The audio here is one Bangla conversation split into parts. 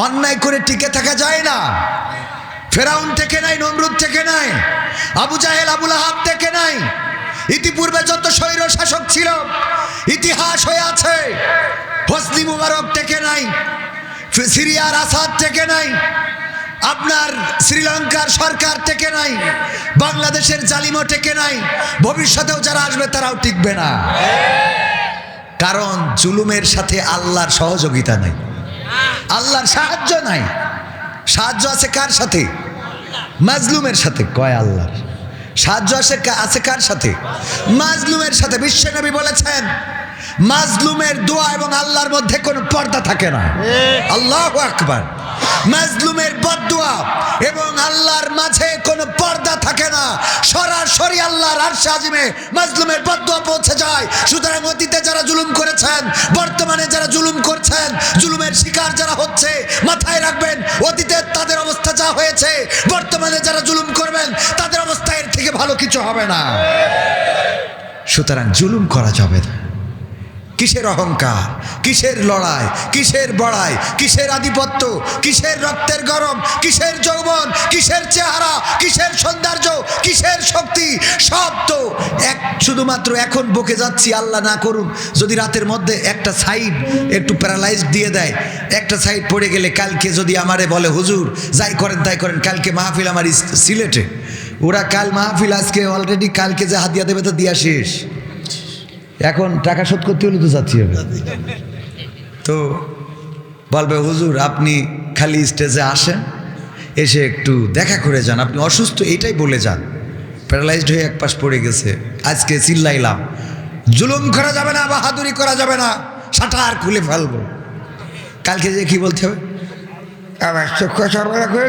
অন্যায় করে টিকে থাকা যায় না। ফেরাউন টেকে নাই, নমরুদ টেকে নাই, আবু জাহেল আবু লাহাব টেকে নাই। ইতিপূর্বে যত স্বৈর শাসক ছিল ইতিহাস হয়ে আছে। হোসনি মুবারক টেকে নাই, সিরিয়ার আসাদ টেকে নাই, আপনার শ্রীলঙ্কার সরকার টেকে নাই, বাংলাদেশের জালিমও টেকে নাই, ভবিষ্যতেও যারা আসবে তারাও টিকবে না। কারণ জুলুমের সাথে আল্লাহর সহযোগিতা নাই, আল্লাহর সাহায্য নাই। সাহায্য আছে কার সাথে? মাজলুমের সাথে। কয় আল্লাহর সাহায্য আছে কার সাথে? মাজলুমের সাথে। বিশ্বনবী বলেছেন মাজলুমের দোয়া এবং আল্লাহর মধ্যে কোনো পর্দা থাকে না। আল্লাহু আকবার। মাজলুমের বদদুয়া এবং আল্লাহর মাঝে কোনো পর্দা থাকে না। সরাসরি আল্লাহর আরশে আজিমে মাজলুমের বদদুয়া পৌঁছে যায়। সুতরাং অতীতে যারা জুলুম করেছেন, বর্তমানে যারা জুলুম করছেন, জুলুমের শিকার যারা হচ্ছে, মাথায় রাখবেন অতীতে তাদের অবস্থা যা হয়েছে, বর্তমানে যারা জুলুম করবেন তাদের অবস্থা এর থেকে ভালো কিছু হবে না। সুতরাং জুলুম করা যাবে না। কিসের অহংকার, কিসের লড়াই, কিসের বড়াই, কিসের আধিপত্য, কিসের রক্তের গরম, কিসের যৌবন, কিসের চেহারা, কিসের সৌন্দর্য, কিসের শক্তি, সব তো এক শুধুমাত্র এখন বকে যাচ্ছি। আল্লাহ না করুন যদি রাতের মধ্যে একটা সাইড একটু প্যারালাইজ দিয়ে দেয়, একটা সাইড পড়ে গেলে কালকে যদি আমারে বলে হুজুর যাই করেন তাই করেন, কালকে মাহফিল আমার সিলেটে, ওরা কাল মাহফিল আজকে অলরেডি কালকে যে হাদিয়া দেবে তো দিয়া শেষ। এখন টাকা শোধ করতে হলে তো যাচ্ছি হবে, তো বলবে হুজুর আপনি খালি স্টেজে আসেন, এসে একটু দেখা করে যান, আপনি অসুস্থ এটাই বলে যান। প্যারালাইজড হয়ে এক পাশ পড়ে গেছে, আজকে চিল্লাইলাম। জুলুম করা যাবে না, বাহাদুরি করা যাবে না, শাটার খুলে ফেলবো। কালকে যে কি বলতে হবে, আবার চক্ষু সরবরাহ করে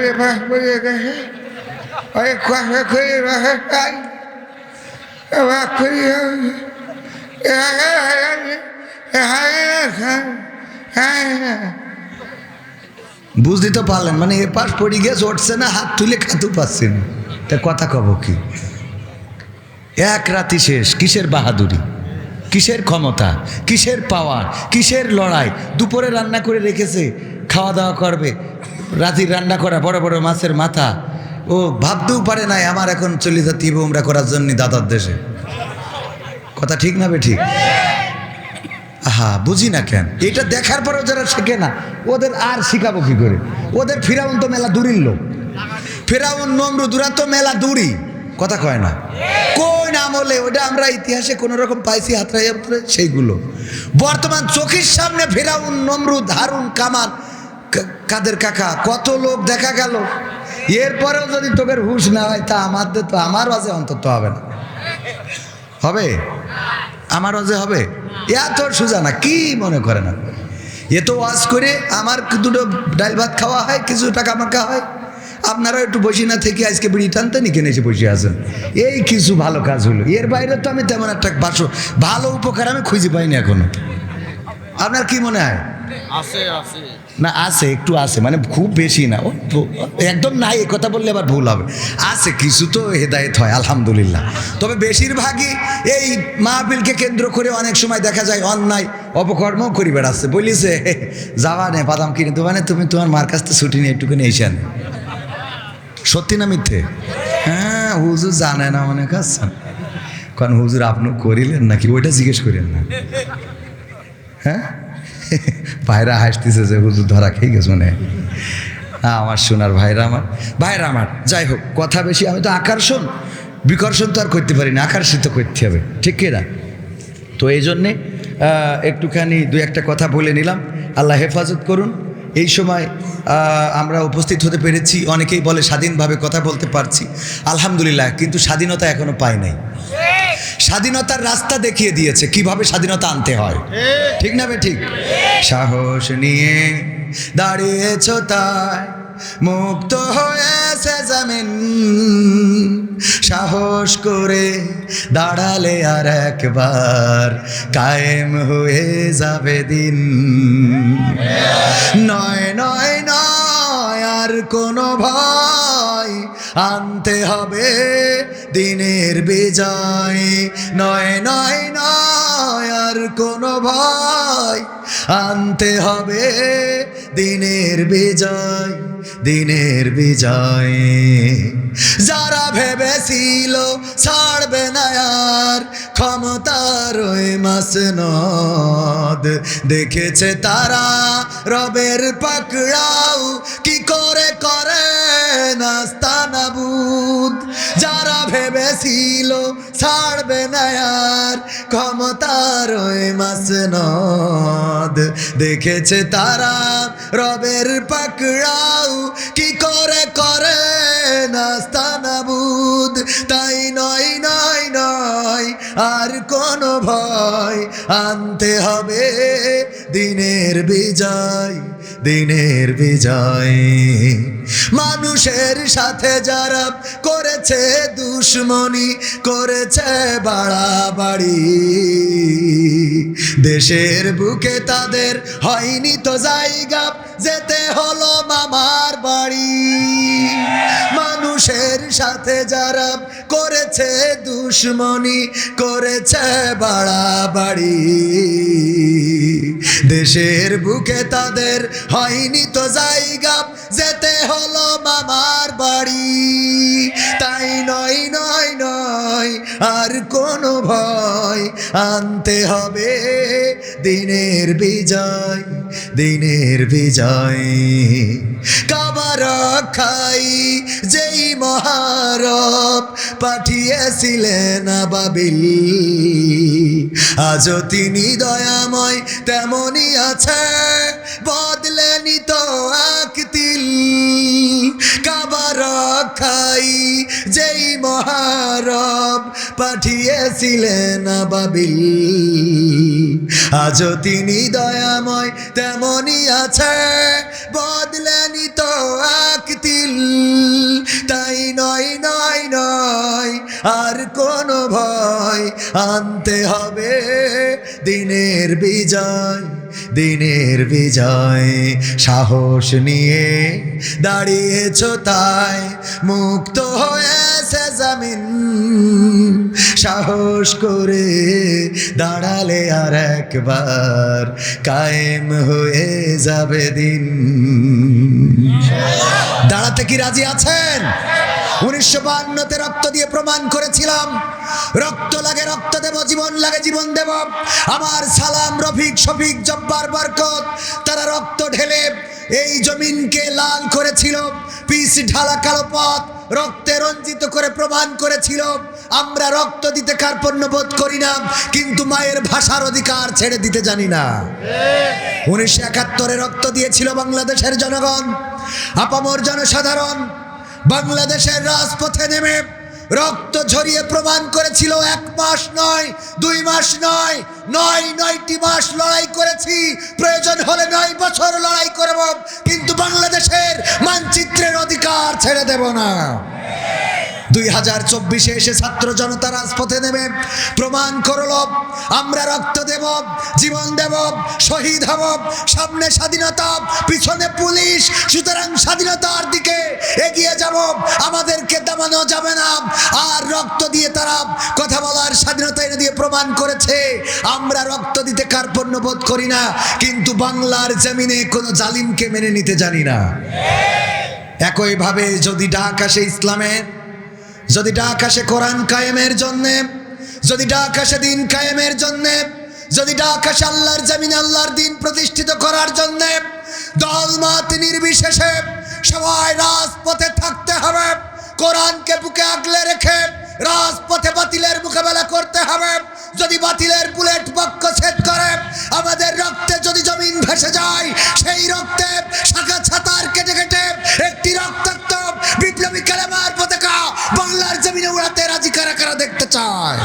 বুঝতে তো পারলেন, মানে এ পাশ পড়ে গিয়ে চড়ছে না, হাত তুলে খাতু পাচ্ছেন, তা কথা কব কি? এক রাতি শেষ। কিসের বাহাদুরি, কিসের ক্ষমতা, কিসের পাওয়ার, কিসের লড়াই? দুপুরে রান্না করে রেখেছে, খাওয়া দাওয়া করবে, রাতের রান্না করা বড় বড় মাছের মাথা, ও ভাবতেও পারে নাই আমার এখন চলে যেতে হবে উমরা করার জন্য দাদার দেশে। কথা ঠিক না বে ঠিক? বুঝি না কেন এটা দেখার পরেও যারা শেখে না, ওদের আর শিখাবো কি করে? ওদের ফিরাউন তো মেলা দূরের লোক, ফিরাউন নমরুদ ওরা তো মেলা দূরই, কথা কয় না। কোন আমলে ওটা আমরা ইতিহাসে কোন রকম পাইছি হাতড়াই সেইগুলো। বর্তমান চোখের সামনে ফিরাউন নমরুদ হারুন কামান কাদের কাকা কত লোক দেখা গেল। এরপরেও যদি তোদের হুঁশ না হয় তা আমাদের তো আমার ওয়াজে অন্তত হবে না। হবে? আমার ওয়াজে হবে? এত সোজা না, কি মনে করে না? এ তো ওয়াজ করে আমার দুটো ডাল ভাত খাওয়া হয়, কিছু টাকা মাকা হয়। আপনারাও একটু বসে না থেকে আজকে বিড়ি টানতে নি কিনে এসে বসে আছেন, এই কিছু ভালো কাজ হলো। এর বাইরে তো আমি তেমন একটা ভালো উপকার আমি খুঁজে পাইনি এখনো। আপনার কি মনে হয়? না আছে, একটু আছে, মানে খুব বেশি না, একদম নাই এ কথা বললে আবার ভুল হবে। আছে কিছু তো হেদায়েত হয় আলহামদুলিল্লাহ। তবে বেশিরভাগই এই মাহফিলকে কেন্দ্র করে অনেক সময় দেখা যায় অন্যায় অপকর্ম করি বেড়াচ্ছে। বলিছে যাওয়া নে বাদাম কিনে তো, মানে তুমি তোমার মার কাছ থেকে ছুটি নিয়ে একটুখানি এসেন। সত্যি না মিথ্যে? হ্যাঁ, হুজুর জানে না মনে করছেন, কারণ হুজুর আপনি করিলেন নাকি ওইটা জিজ্ঞেস করেন না। হ্যাঁ, ভাইরা হাসতেছে যে হুজুর ধরা খেয়ে গেছে মনে। হ্যাঁ আমার সোনার ভাইরা আমার যাই হোক, কথা বেশি। আমি তো আকর্ষণ বিকর্ষণ তো আর করতে পারি না, আকর্ষিত করতে হবে, ঠিক কিনা? তো এই জন্যে একটুখানি দু একটা কথা বলে নিলাম। আল্লাহ হেফাজত করুন। এই সময় আমরা উপস্থিত হতে পেরেছি। অনেকেই বলে স্বাধীনভাবে কথা বলতে পারছি, আলহামদুলিল্লাহ, কিন্তু স্বাধীনতা এখনো পাই নাই। স্বাধীনতার রাস্তা দেখিয়ে দিয়েছে কিভাবে স্বাধীনতা আনতে হয়, ঠিক না বে ঠিক? সাহস নিয়ে দাঁড়িয়েছ তাই মুক্ত হয়েছে জমিন, সাহস করে দাঁড়ালে আর একবার কায়েম হয়ে যাবে দিন। নয় নয় নয় আর কোনো ভয়, আনতে হবে দিনের বিজয়। নয় নয় নয় আর কোনো ভয়, আনতে হবে দিনের বিজয়, দিনের বিজয়। যারা ভেবেছিল ছাড়বে না আর ক্ষমতার ওই মাসনদ, দেখেছে তারা রবের পাকড়াও কি করে করে নাস্তানাবুদ। যারা ভেবেছিল ছাড়বে না আর ক্ষমতার ওই মাসনদ, দেখেছে তারা রবের পাকড়াও কি করে করে নাস্তানাবুদ। তাই নয় নয় নয় আর কোনো ভয়, আনতে হবে দিনের বিজয়, দিনের বিজয়। মানুষের সাথে যারা করেছে দুশ্মনী, করেছে বাড়াবাড়ি, দেশের বুকে তাদের হয়নি তো জায়গা, যেতে হলো মামার বাড়ি। মানুষের সাথে যারা করেছে দুশ্মনী, করেছে বাড়াবাড়ি, দেশের বুকে তাদের হয়নি তো জায়গা, যেতে হলো মামার বাড়ি। তাই নয় নয় নয় আর কোনো ভয়, আনতে হবে দিনের বিজয়, দিনের বিজয়। কাবা রক্ষাই যেই মহারব পাঠিয়েছিলেন আবাবিল, আজও তিনি দয়াময় তেমনই আছে, বদলেনি তো এক তিল। কাবা রক্ষাই যেই মহারব পাঠিয়েছিলেন আবাবিল, আজও তিনি দয়াময় তেমনই আছে, বদলেনি তো এক তিল। তাই নয় নয় নয় আর কোনো ভয়, আনতে হবে দিনের বিজয়, দিনের বিজয়। সাহস নিয়ে দাঁড়িয়েছ তাই মুক্ত হয়েছে জমিন, সাহস করে দাঁড়ালে আর একবার কায়েম হয়ে যাবে দিন। দাঁড়াতে কি রাজি আছেন? 1952-তে রক্ত দিয়ে প্রমাণ করেছিলাম, রক্ত লাগে রক্ত দেব, জীবন লাগে জীবন দেব। আমার সালাম, রফিক, শফিক, জব্বার, বরকত, তারা রক্ত ঢেলে এই জমিনকে লাল করেছিল, পিচ ঢালা কালো পথ রক্তে রঞ্জিত করে প্রমাণ করেছিল। আমরা রক্ত দিতে কার্পণ্য বোধ করি না, কিন্তু মায়ের ভাষার অধিকার ছেড়ে দিতে জানি না। 1971-এ রক্ত দিয়েছিল বাংলাদেশের জনগণ, আপামর জনসাধারণ। বাংলাদেশের রাজপথে নেমে রক্ত ঝরিয়ে প্রমাণ করেছিল 1 মাস নয়, 2 মাস নয়, 9টি মাস লড়াই করেছি, প্রয়োজন হলে 9 বছর লড়াই করব, কিন্তু বাংলাদেশের মানচিত্রের অধিকার ছেড়ে দেব না। 2024-এ এসে ছাত্র জনতা রাজপথে নেমে প্রমাণ করল, আমরা রক্ত দেব, জীবন দেব, শহীদ হব। সামনে স্বাধীনতা, পিছনে পুলিশ, সুতরাং স্বাধীনতার দিকে এগিয়ে যাব, আমাদেরকে দামানো যাবে না। আর রক্ত দিয়ে তারা কথা বলার স্বাধীনতা এনে দিয়ে প্রমাণ করেছে আমরা রক্ত দিতে কার্পণ্য বোধ করি না, কিন্তু বাংলার জমিনে কোনো জালিমকে মেনে নিতে জানি না। একইভাবে যদি ডাক আসে ইসলামের, যদি ডাক আসে কোরআন কায়েমের জন্যে, যদি ডাক আসে দিন কায়েমের জন্যে, যদি ডাক আসে আল্লাহর জমিনে আল্লাহর দিন প্রতিষ্ঠিত করার জন্যে, দলমত নির্বিশেষে সবাই রাজপথে থাকতে হবে। কোরআনকে বুকে আগলে রেখে রাজপথে বাতিলের মোকাবেলা করতে হবে। যদি বাতিলের বুলেট বক্ষচ্ছেদ করে, আমাদের রক্তে যদি জমিন ভেসে যায়, সেই রক্তে শাখা ছাতার কেটে কেটে একটি রক্তাক্ত বিপ্লবী কালেমার পতাকা বাংলার জমিনে উড়াতে রাজি কারা কারা দেখতে চায়?